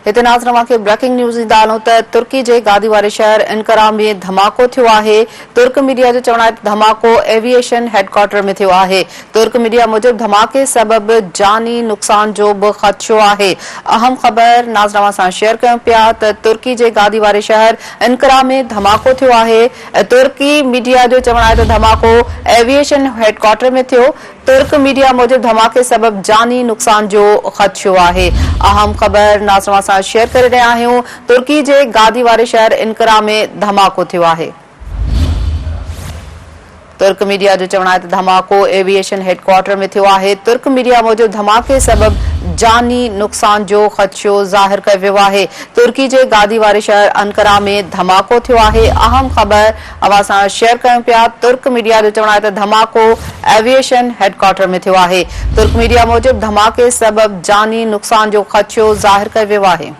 हिते नाज़रन खे breaking news ईंदा आहियूं त तुर्की जे गादी वारे शहर इनकरा में धमाको थियो आहे। तुर्क मीडिया जो चवणु आहे त धमाको एविएशन हेडक्वार्टर में थियो आहे। तुर्क मीडिया मूजिब धमाके सबबि जानी नुक़सान जो बि ख़दशो आहे। अहम ख़बर नाज़रन सां शेयर कयूं पिया त तुर्की जे गादी वारे शहर इनकरा में धमाको थियो आहे। तुर्की मीडिया जो चवणु आहे त धमाको एविएशन हेडक्वार्टर में थियो। तुर्क मीडिया मूजिब धमाके सबबि जानी नुक़सान जो ख़दशो आहे। अहम ख़बर नाज़रन सां शेयर करे रहिया आहियूं। तुर्की जे गादी वारे शहर इनकरा में धमाको थियो आहे। तुर्क मीडिया जो चवणु आहे त धमाको एविएशन हेडक्वार्टर में थियो आहे। तुर्क मीडिया मूजिब धमाके सबबि जानी नुक़सान जो ख़दशो ज़ाहिर कयो वियो आहे। तुर्की जे गादी वारे शहर इनकरा में धमाको थियो आहे। अहम ख़बर अवां सां शेयर कयूं पिया। तुर्क मीडिया जो चवणु आहे त धमाको एविएशन हेडक्वार्टर में थियो आहे। तुर्क मीडिया मूजिब धमाके सबबि जानी नुक़सान जो ख़दशो ज़ाहिर कयो वियो आहे।